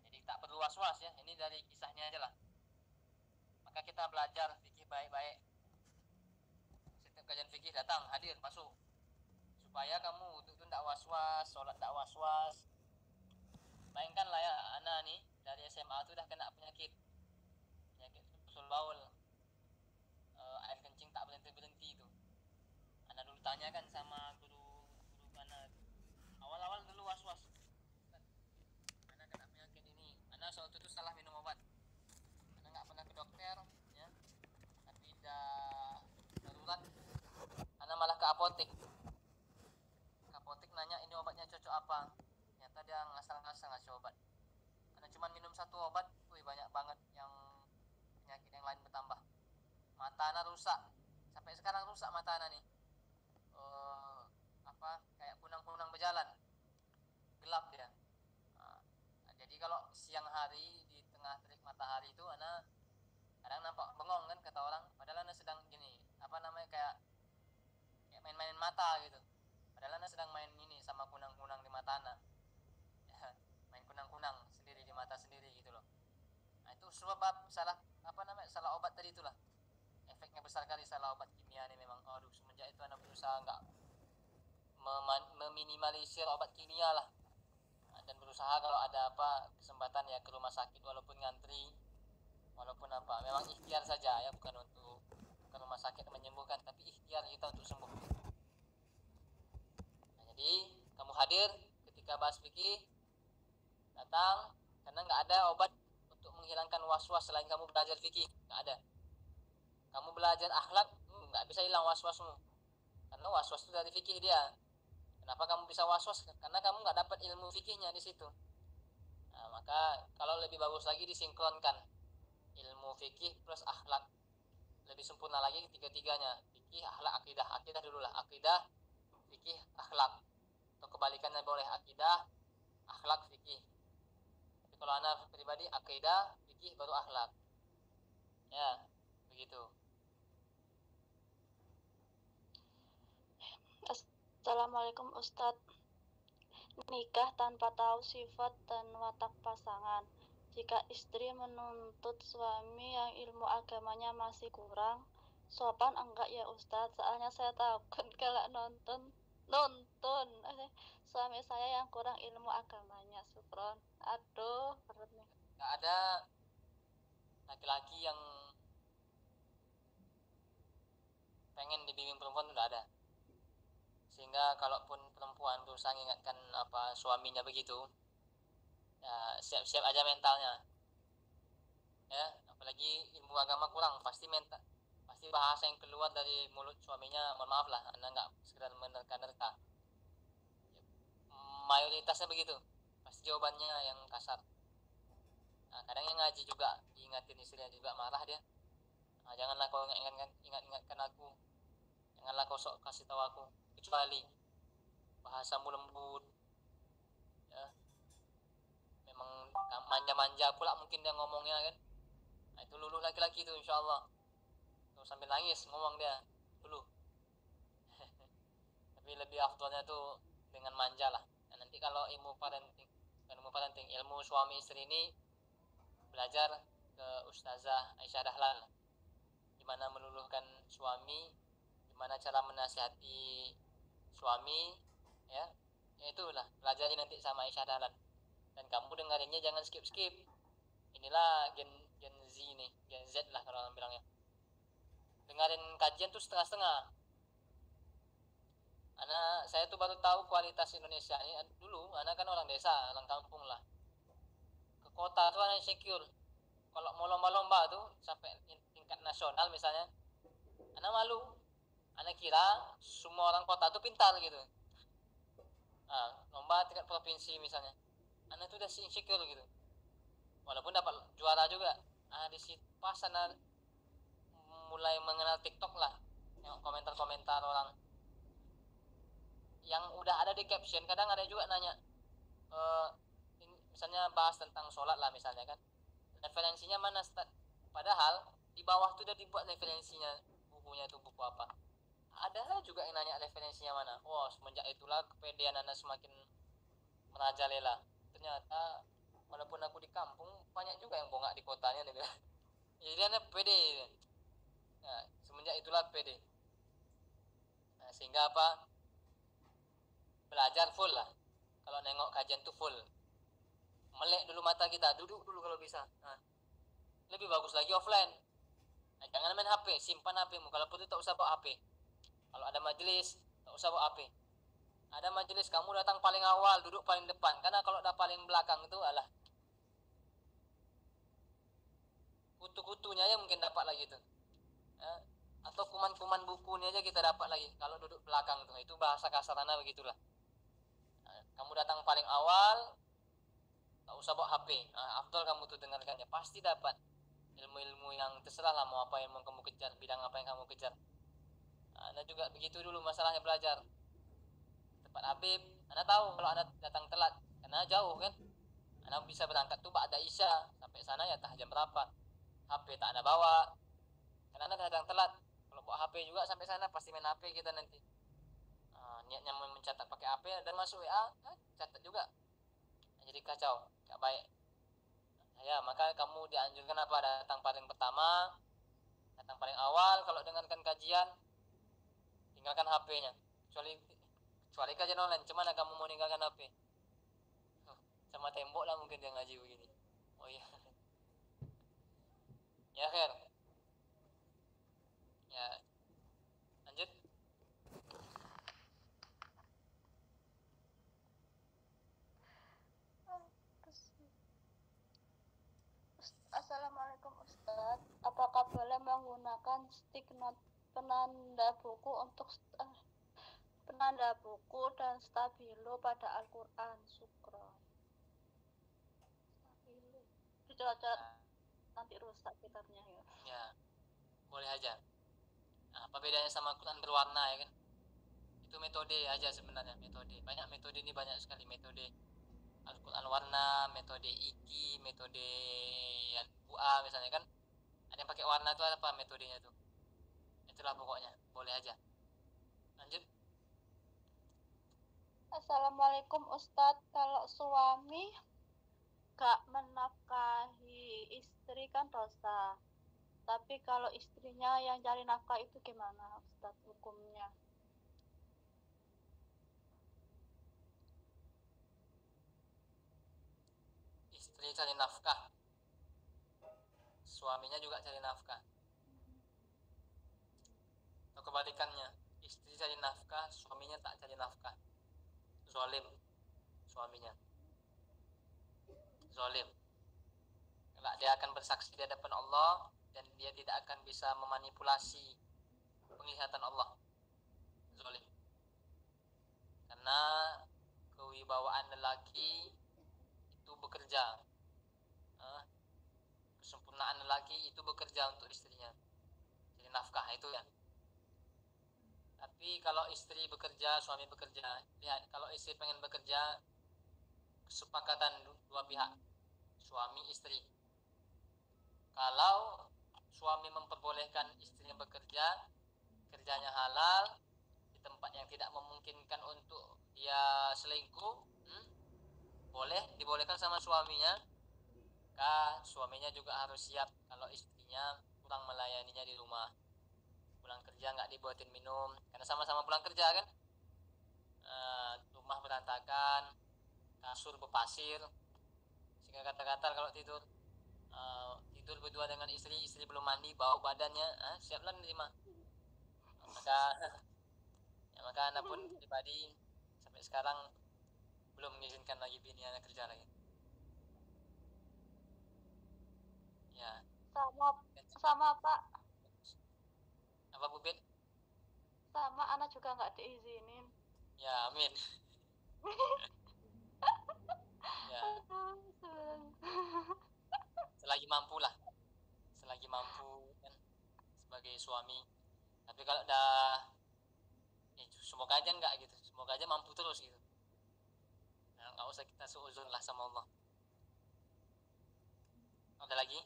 Jadi tak perlu was-was ya, ini dari kisahnya aja lah. Maka kita belajar fikih baik-baik. Setiap kajian fikih datang, hadir, masuk, supaya kamu wudhu itu tidak was-was, sholat tidak was-was. Bayangkan lah ya, anak nih dari SMA tuh udah kena penyakit usul baul, air kencing tak berhenti-berhenti itu. Anak dulu tanyakan sama guru mana. Awal-awal dulu was-was, anak kena penyakit ini, anak waktu itu salah minum obat, anak nggak pernah ke dokter ya, tapi dah darurat anak malah ke apotek nanya ini obatnya cocok apa, ternyata dia ngasal-ngasal ngasih obat, karena cuma minum satu obat, banyak banget yang penyakit yang lain bertambah. Mata anak rusak, sampai sekarang rusak mata anak nih. Kayak kunang-kunang berjalan, gelap dia. Jadi kalau siang hari di tengah terik matahari itu anak kadang nampak bengong kan kata orang, padahal anak sedang gini kayak main-main mata gitu, padahal anak sedang main ini sama kunang-kunang di mata anak. Main kunang-kunang sendiri di mata sendiri gitu loh. Nah itu sebab salah salah obat tadi itulah, efeknya besar kali salah obat kimia ini memang. Aduh, semenjak itu anak berusaha nggak meminimalisir obat kimia lah, dan berusaha kalau ada kesempatan ya ke rumah sakit, walaupun ngantri, walaupun memang ikhtiar saja ya, bukan untuk ke rumah sakit menyembuhkan, tapi ikhtiar kita untuk sembuh. Nah, jadi kamu hadir ketika bahas fikih, datang, karena nggak ada obat untuk menghilangkan was-was selain kamu belajar fikih, nggak ada. Kamu belajar akhlak, nggak bisa hilang was-wasmu, karena was-was itu dari fikih dia. Kenapa kamu bisa was-was? Karena kamu nggak dapat ilmu fikihnya di situ. Nah, maka kalau lebih bagus lagi disinkronkan ilmu fikih plus akhlak, lebih sempurna lagi tiga-tiganya, fikih, akhlak, akidah. Akidah dulu lah, akidah, fikih, akhlak, atau kebalikannya boleh, akidah, akhlak, fikih. Tapi kalau anak pribadi akidah, fikih, baru akhlak ya, begitu. Assalamualaikum Ustadz. Nikah tanpa tahu sifat dan watak pasangan. Jika istri menuntut suami yang ilmu agamanya masih kurang, sopan enggak ya Ustadz? Soalnya saya takut kalau nonton suami saya yang kurang ilmu agamanya. Syukron. Aduh, berat nih. Nggak ada laki-laki yang pengen dibimbing perempuan, udah ada. Sehingga kalaupun perempuan berusaha mengingatkan suaminya begitu, ya siap-siap aja mentalnya ya, apalagi ilmu agama kurang, pasti bahasa yang keluar dari mulut suaminya, mohon maaf lah, anda nggak sekedar menerka-nerka, mayoritasnya begitu, pasti jawabannya yang kasar. Nah, kadang yang ngaji juga diingatin istrinya juga marah dia. Nah, janganlah kau ingatkan aku, janganlah kau sok kasih tahu aku, kecuali bahasamu lembut ya, memang manja-manja pula mungkin dia ngomongnya kan. Nah, itu luluh laki-laki itu insyaallah tuh, sambil nangis ngomong dia dulu. Tapi lebih afdolnya tuh dengan manja lah. Nah, nanti kalau ilmu parenting, ilmu suami istri ini belajar ke Ustazah Aisyah Dahlan, gimana meluluhkan suami, gimana cara menasihati suami ya, itulah pelajari nanti sama Aisyah Dahlan. Dan kamu dengerinnya jangan skip. Inilah Gen Z nih, Gen Z lah kalau orang bilangnya. Dengerin kajian tuh setengah-setengah. Saya tuh baru tahu kualitas Indonesia ini. Dulu anak kan orang desa, orang kampung lah. Ke kota tuh anak insecure. Kalau mau lomba-lomba tuh sampai tingkat nasional misalnya, anak malu. Anak kira semua orang kota tuh pintar gitu. Nah, lomba tingkat provinsi misalnya, anak tuh udah insecure gitu. Walaupun dapat juara juga. Di situ pas anak mulai mengenal TikTok lah, yang komentar-komentar orang yang udah ada di caption, kadang ada juga nanya misalnya bahas tentang sholat lah misalnya kan, referensinya mana, padahal di bawah tuh udah dibuat referensinya, bukunya itu buku apa. Ada juga yang nanya referensinya mana. Semenjak itulah kepedean anak semakin merajalela. Ternyata walaupun aku di kampung, banyak juga yang bongak di kotanya nih. Jadi anak pede. Nah, semenjak itulah pede. Nah, sehingga belajar full lah. Kalau nengok kajian tuh full. Melek dulu mata kita, duduk dulu kalau bisa. Nah, lebih bagus lagi offline. Nah, jangan main HP, simpan HP-mu. Kalau perlu tak usah bawa HP. Kalau ada majelis, usah bawa HP. Ada majelis kamu datang paling awal, duduk paling depan, karena kalau udah paling belakang itu alah kutu-kutunya aja mungkin dapat lagi tuh. Atau kuman-kuman bukunya aja kita dapat lagi kalau duduk belakang tuh. Itu bahasa kasarnya begitulah. Kamu datang paling awal, tak usah bawa HP. Afdal kamu tuh dengarkannya, pasti dapat ilmu-ilmu yang terserah lah mau apa yang mau kamu kejar, bidang apa yang kamu kejar. Anda juga begitu dulu masalahnya belajar. Tempat Habib, Anda tahu kalau Anda datang telat, karena jauh kan. Anda bisa berangkat tuh ba'da Isya, sampai sana ya tah jam berapa. HP tak Anda bawa, karena Anda datang telat. Kalau bawa HP juga sampai sana pasti main HP kita nanti. Niatnya mencatat pakai HP dan masuk WA, catat juga. Jadi kacau, gak baik. Ya, maka kamu dianjurkan apa? Datang paling pertama, datang paling awal. Kalau dengarkan kajian, tinggalkan HP-nya. Kecuali kajian online, cuman kamu mau tinggalkan HP? Sama tembok lah mungkin dia ngaji begini. Oh iya. Ya, Khair. Ya, lanjut. Assalamualaikum Ustadz. Apakah boleh menggunakan stick note penanda buku untuk penanda buku dan stabilo pada Al-Quran? Syukron. Stabilo. Dicocok nanti rusak gitarnya ya. Ya, boleh aja. Apa bedanya sama Quran berwarna ya kan? Itu metode aja sebenarnya, metode. Banyak metode ini, banyak sekali metode. Al-Quran warna, metode iki, metode yang UA misalnya kan. Ada yang pakai warna itu apa metodenya tuh? Itulah pokoknya, boleh aja. Lanjut. Assalamualaikum Ustadz. Kalau suami gak menafkahi istri kan dosa. Tapi kalau istrinya yang cari nafkah itu gimana Ustadz hukumnya? Istri cari nafkah, suaminya juga cari nafkah. Atau kebalikannya, istri cari nafkah, suaminya tak cari nafkah. Zolim suaminya, zolim. Kelak dia akan bersaksi di hadapan Allah dan dia tidak akan bisa memanipulasi penglihatan Allah. Zolim. Karena kewibawaan lelaki itu bekerja, kesempurnaan lelaki itu bekerja untuk istrinya, jadi nafkah itu ya. Tapi kalau istri bekerja, suami bekerja, lihat kalau istri pengen bekerja, kesepakatan dua pihak, suami istri. Kalau suami memperbolehkan istrinya bekerja, kerjanya halal, di tempat yang tidak memungkinkan untuk dia selingkuh, boleh, dibolehkan sama suaminya. Suaminya juga harus siap kalau istrinya kurang melayaninya di rumah. Pulang kerja nggak dibuatin minum, karena sama-sama pulang kerja kan. Rumah berantakan, kasur berpasir, sehingga kata-kata kalau tidur tidur berdua dengan istri belum mandi, bau badannya, siaplah nerima. Maka anak pun pribadi sampai sekarang belum mengizinkan lagi bini anak kerja lagi. Ya. Sama Pak. Apa Bu Ben? Sama anak juga nggak diizinin. Ya, amin. Ya. Selagi mampu lah, selagi mampu kan sebagai suami. Tapi kalau udah semoga aja enggak gitu, semoga aja mampu terus gitu. Nah, nggak usah kita seuzon lah sama Allah. Ada lagi?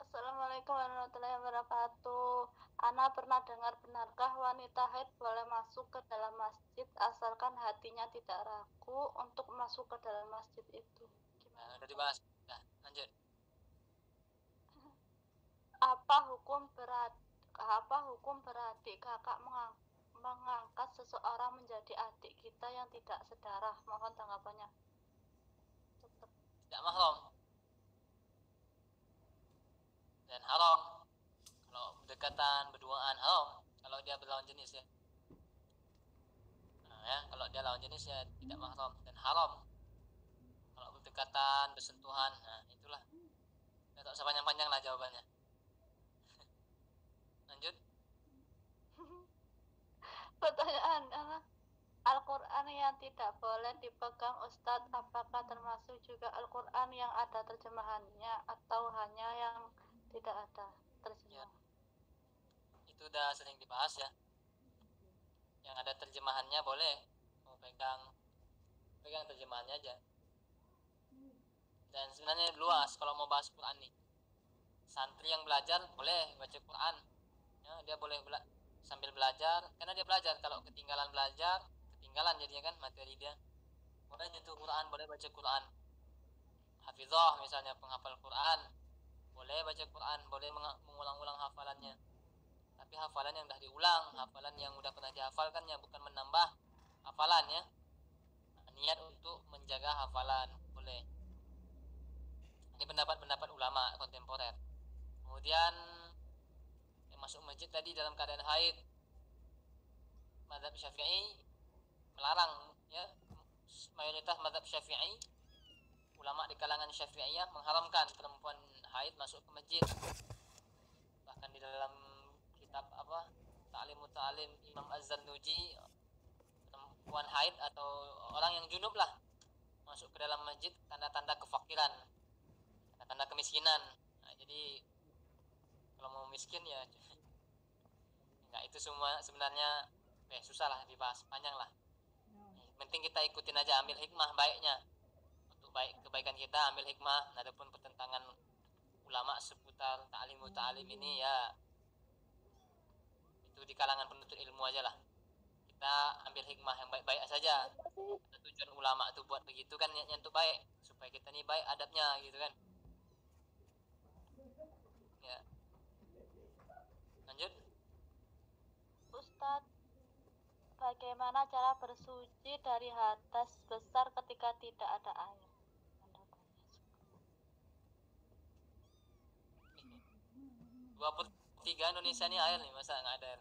Assalamualaikum warahmatullahi wabarakatuh. Ana pernah dengar, benarkah wanita haid boleh masuk ke dalam masjid asalkan hatinya tidak ragu untuk masuk ke dalam masjid itu? Nah, udah dibahas. Nah, lanjut. Apa hukum berarti kakak mengangkat seseorang menjadi adik kita yang tidak sedarah? Mohon tanggapannya. Tidak mahram dan haram. Kalau berdekatan, berduaan haram. kalau dia berlawan jenis ya. Nah, ya kalau dia lawan jenis ya tidak mahram dan haram kalau berdekatan bersentuhan. Nah itulah, ya, tak usah panjang-panjang lah jawabannya. Lanjut. Pertanyaan Al-Quran yang tidak boleh dipegang Ustadz, apakah termasuk juga Al-Quran yang ada terjemahannya atau hanya yang tidak ada Ya, terjemah? itu udah sering dibahas ya. Yang ada terjemahannya boleh, mau pegang terjemahannya aja. Dan sebenarnya luas kalau mau bahas Quran nih. Santri yang belajar boleh baca Quran. Ya, dia boleh sambil belajar, karena dia belajar. Kalau ketinggalan belajar, ketinggalan jadinya kan materi dia. Boleh nyentuh Quran, boleh baca Quran. Hafizah misalnya penghafal Quran, boleh baca Quran, boleh mengulang-ulang hafalannya. Tapi hafalan yang dah diulang, hafalan yang udah pernah dihafalkannya, bukan menambah hafalan ya. Niat untuk menjaga hafalan boleh. Ini pendapat-pendapat ulama kontemporer. Kemudian yang masuk masjid tadi dalam keadaan haid, mazhab Syafi'i melarang ya. Mayoritas mazhab Syafi'i, ulama di kalangan Syafi'iyah mengharamkan perempuan haid masuk ke masjid. Bahkan di dalam kitab Ta'limut Ta'lim Imam Az-Zarnuji, perempuan haid atau orang yang junub lah masuk ke dalam masjid tanda-tanda kefakiran, tanda-tanda kemiskinan. Nah, jadi kalau mau miskin ya enggak, itu semua sebenarnya susah lah dibahas, panjang lah. Penting kita ikutin aja, ambil hikmah baiknya untuk kebaikan kita, ambil hikmah. Adapun pertentangan ulama seputar ta'lim ini ya itu di kalangan penuntut ilmu aja lah. Kita ambil hikmah yang baik-baik saja. Tujuan ulama itu buat begitu kan niatnya untuk baik, supaya kita nih baik adabnya gitu kan. Ya. Lanjut. Ustadz, bagaimana cara bersuci dari hadas besar ketika tidak ada air? 2/3 Indonesia nih air nih, masa nggak ada air?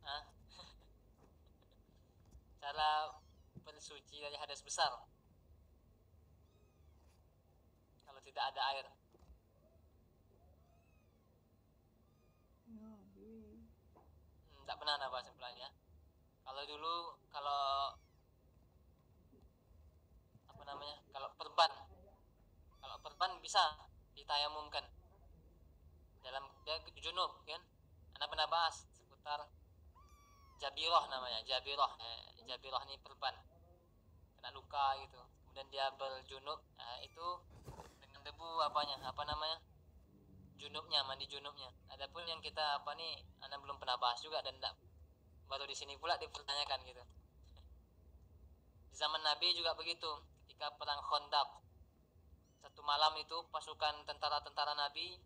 Hah? Cara bersuci dari hadas besar kalau tidak ada air. Tak pernah apa sebenarnya. Kalau dulu kalau perban bisa ditayamumkan dalam dia junub kan. Anda pernah bahas seputar jabirah namanya, jabirah ini perban kena luka gitu, kemudian dia berjunub, itu dengan debu apa namanya junubnya, mandi junubnya. Adapun yang kita Anda belum pernah bahas juga dan baru di sini pula dipertanyakan gitu. Di zaman Nabi juga begitu, ketika perang Khandaq, satu malam itu pasukan tentara-tentara Nabi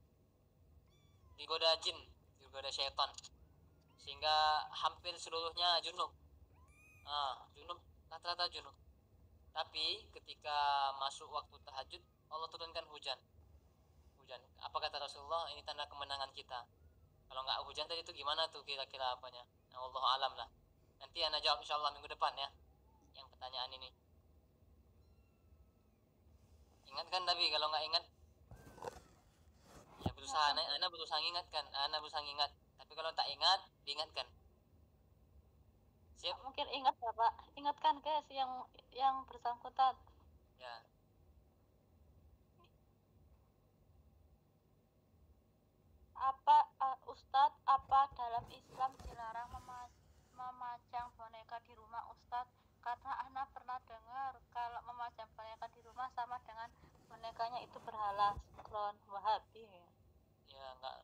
digoda jin, digoda syaitan, sehingga hampir seluruhnya junub. Junub, rata-rata junub. Tapi ketika masuk waktu tahajud, Allah turunkan hujan. Apa kata Rasulullah? Ini tanda kemenangan kita. Kalau nggak hujan tadi itu gimana tuh kira-kira apanya? Allah alam lah. Nanti Anda jawab insyaallah minggu depan ya, yang pertanyaan ini. Ingat kan, tapi kalau nggak ingat ya berusaha, Anda berusaha ingatkan, Anda berusaha ingat. Tapi kalau tak ingat, diingatkan. Siap? Mungkin ingat Bapak, ingatkan guys yang bersangkutan. Ya. Ustadz, apa dalam Islam dilarang memajang boneka di rumah Ustadz? Karena Ana pernah dengar kalau memajang boneka di rumah sama dengan bonekanya itu berhala. Klon Wahabi. Ya nggak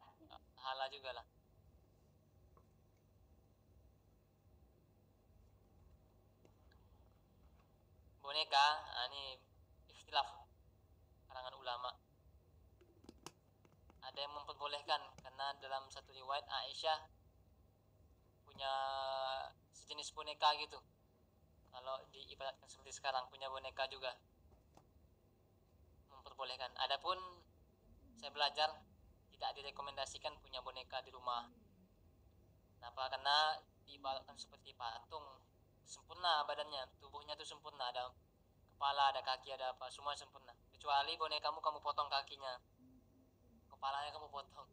halal juga lah. Boneka, ini ikhtilaf kalangan ulama. Ada yang memperbolehkan karena dalam satu riwayat Aisyah punya sejenis boneka gitu. Kalau diibaratkan seperti sekarang punya boneka juga, diperbolehkan. Adapun saya belajar tidak direkomendasikan punya boneka di rumah. Kenapa? Karena diibaratkan seperti patung, sempurna badannya, tubuhnya tuh sempurna, ada kepala, ada kaki, ada apa, semua sempurna. Kecuali bonekamu kamu potong kakinya, kepalanya kamu potong,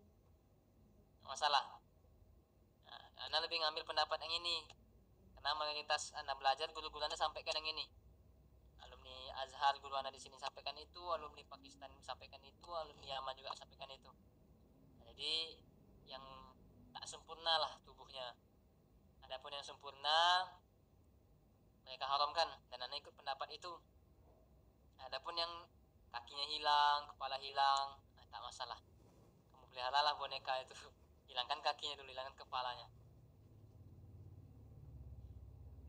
masalah. Nah, Anda lebih ngambil pendapat yang ini, karena mayoritas Anda belajar guru-guru Anda sampaikan yang ini. Alumni Azhar guru Anda di sini sampaikan itu, alumni Pakistan sampaikan itu, alumni Yaman juga sampaikan itu. Jadi yang tak sempurna lah tubuhnya. Adapun yang sempurna mereka haramkan dan Anda ikut pendapat itu. Adapun yang kakinya hilang, kepala hilang, nah, tak masalah. Kamu pelihara lah boneka itu. Hilangkan kakinya dulu, hilangkan kepalanya.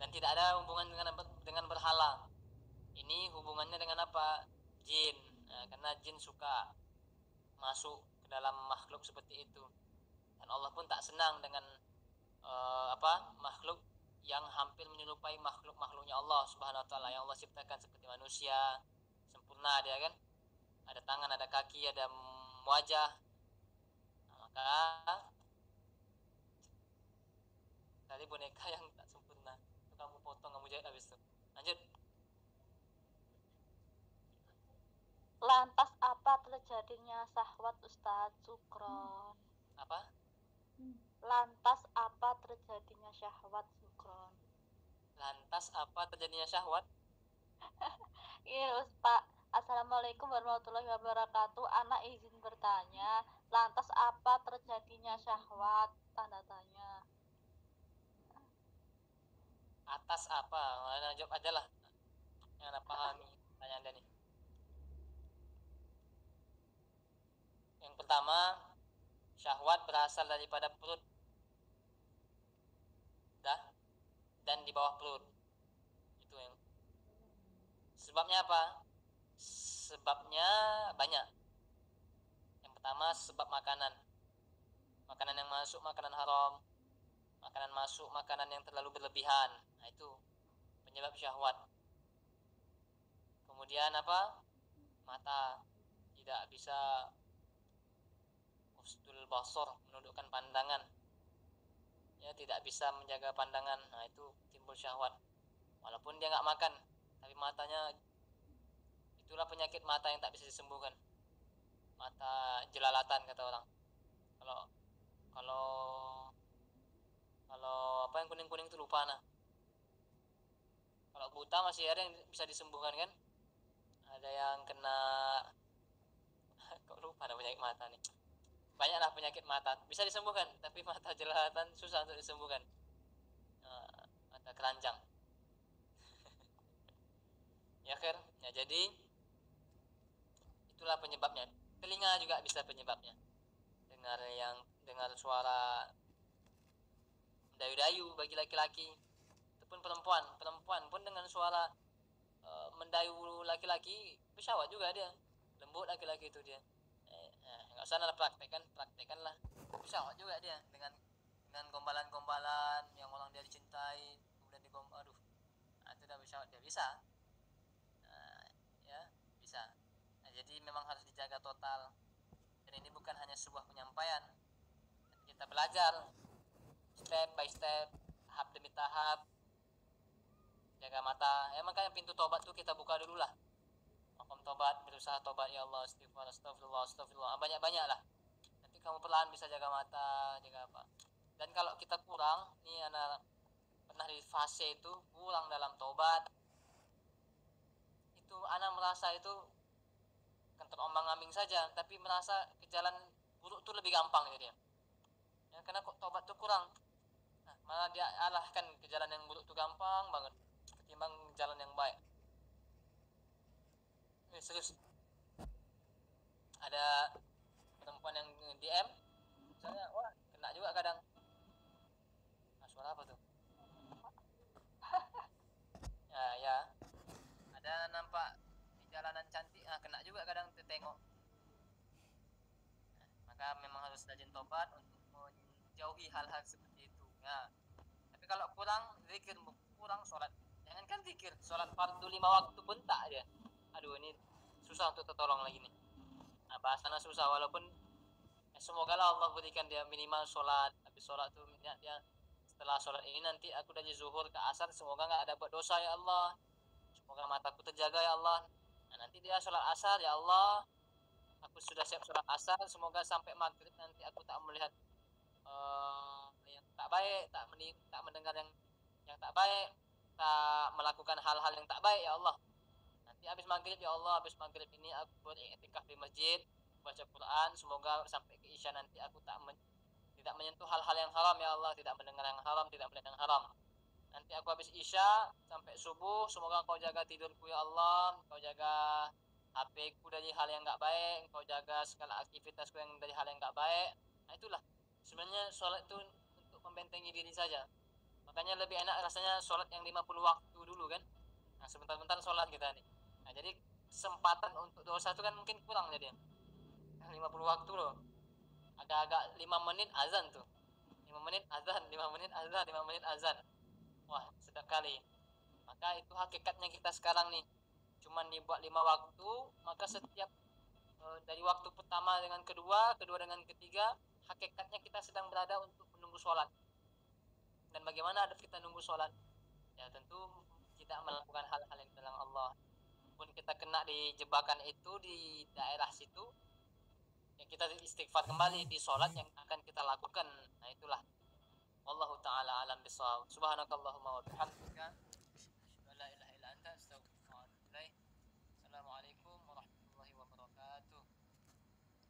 Dan tidak ada hubungan dengan berhala. Ini hubungannya dengan apa? Jin. Nah, karena jin suka masuk ke dalam makhluk seperti itu. Dan Allah pun tak senang dengan makhluk yang hampir menyerupai makhluknya Allah Subhanahu wa taala yang Allah ciptakan seperti manusia, sempurna dia kan. Ada tangan, ada kaki, ada wajah. Nah, maka tadi boneka yang tak sempurna itu kamu potong, kamu jahit habis itu. Lanjut. Lantas apa terjadinya syahwat Ustadz Sukron? Apa? Lantas apa terjadinya syahwat Sukron? Lantas apa terjadinya syahwat? Iya Pak. Assalamualaikum warahmatullahi wabarakatuh. Anak izin bertanya, lantas apa terjadinya syahwat? Tanda tanya. Atas apa? Mana jawab aja lah yang Anda pahami tanya Anda nih. Yang pertama, syahwat berasal daripada perut dan di bawah perut. Itu yang sebabnya apa? Sebabnya banyak. Yang pertama sebab makanan yang masuk, makanan haram, makanan masuk, makanan yang terlalu berlebihan. Nah, itu penyebab syahwat. Kemudian apa? Mata tidak bisa ustul basar, menundukkan pandangan, ya tidak bisa menjaga pandangan. Nah, itu timbul syahwat walaupun dia nggak makan, tapi matanya, itulah penyakit mata yang tak bisa disembuhkan, mata jelalatan kata orang. Kalau kalau kalau apa yang kuning-kuning itu lupa nah. Kalau buta masih ada yang bisa disembuhkan kan, ada yang kena kok lupa ada penyakit mata nih. Banyaklah penyakit mata bisa disembuhkan, tapi mata jelalatan susah untuk disembuhkan. Mata keranjang. Ya kan? Ya, jadi itulah penyebabnya. Telinga juga bisa penyebabnya. Dengar suara mendayu-dayu bagi laki-laki. Itu pun perempuan pun dengan suara mendayu laki-laki bersyahwat juga dia. Lembut laki-laki itu dia. Nggak usah lah praktekkanlah, bersyahwat juga dia dengan gombalan-gombalan yang orang dia dicintai, kemudian aduh, nah, itu udah bersyahwat dia bisa. Ya bisa. Nah, jadi memang harus dijaga total, dan ini bukan hanya sebuah penyampaian, kita belajar step by step, tahap demi tahap, jaga mata. Ya makanya pintu tobat tuh kita buka dulu lah, makom tobat, berusaha tobat, ya Allah, astagfirullah, banyak-banyak lah. Nanti kamu perlahan bisa jaga mata, jaga apa. Dan kalau kita kurang, nih anak pernah di fase itu kurang dalam tobat, itu anak merasa itu kan terombang-ambing saja, tapi merasa ke jalan buruk tuh lebih gampang jadi ya, karena kok tobat tuh kurang. Nah, malah dia alahkan ke jalan yang buruk tuh gampang banget ketimbang jalan yang baik. Serius, ada perempuan yang DM misalnya, wah kena juga kadang. Nah, suara apa tuh? Ya ada nampak di jalanan cantik, kena juga kadang tertengok. Nah, maka memang harus rajin tobat untuk menjauhi hal-hal seperti itu ya. Tapi kalau kurang zikir, kurang sholat, jangankan zikir, sholat fardu 5 waktu pun tak dia. Aduh, ini susah untuk tertolong lagi nih. Nah, bahasanya susah, walaupun semoga lah Allah berikan dia minimal sholat. Habis sholat tuh dia setelah sholat ini nanti aku dari zuhur ke asar semoga nggak ada buat dosa ya Allah, semoga mataku terjaga ya Allah. Nah, nanti dia sholat asar, ya Allah aku sudah siap sholat asar, semoga sampai maghrib nanti aku tak melihat yang tak baik, tak mendengar yang tak baik, tak melakukan hal-hal yang tak baik ya Allah. Nanti habis maghrib ya Allah, habis maghrib ini aku beriktikaf di masjid, baca Quran, semoga sampai ke isya nanti aku tidak menyentuh hal-hal yang haram ya Allah, tidak mendengar yang haram, tidak melihat yang haram. Nanti aku habis isya sampai subuh, semoga kau jaga tidurku ya Allah, kau jaga HP ku dari hal yang nggak baik, kau jaga segala aktivitasku yang dari hal yang nggak baik. Nah itulah sebenarnya sholat itu untuk membentengi diri saja. Makanya lebih enak rasanya sholat yang 50 waktu dulu kan. Nah sebentar-bentar sholat kita nih. Nah jadi kesempatan untuk dosa itu kan mungkin kurang jadi 50 waktu loh, agak-agak 5 menit azan tuh, 5 menit azan, 5 menit azan, 5 menit azan. Wah sedap kali. Maka itu hakikatnya kita sekarang nih, cuman dibuat 5 waktu, maka setiap dari waktu pertama dengan kedua, kedua dengan ketiga, hakikatnya kita sedang berada untuk menunggu sholat. Dan bagaimana adab kita nunggu sholat? Ya tentu tidak melakukan hal-hal yang dilarang Allah. Pun kita kena di jebakan itu di daerah situ, ya kita istighfar kembali di sholat yang akan kita lakukan. Nah itulah wallahu taala alam bisawab. Subhanakallahumma wa bihamdika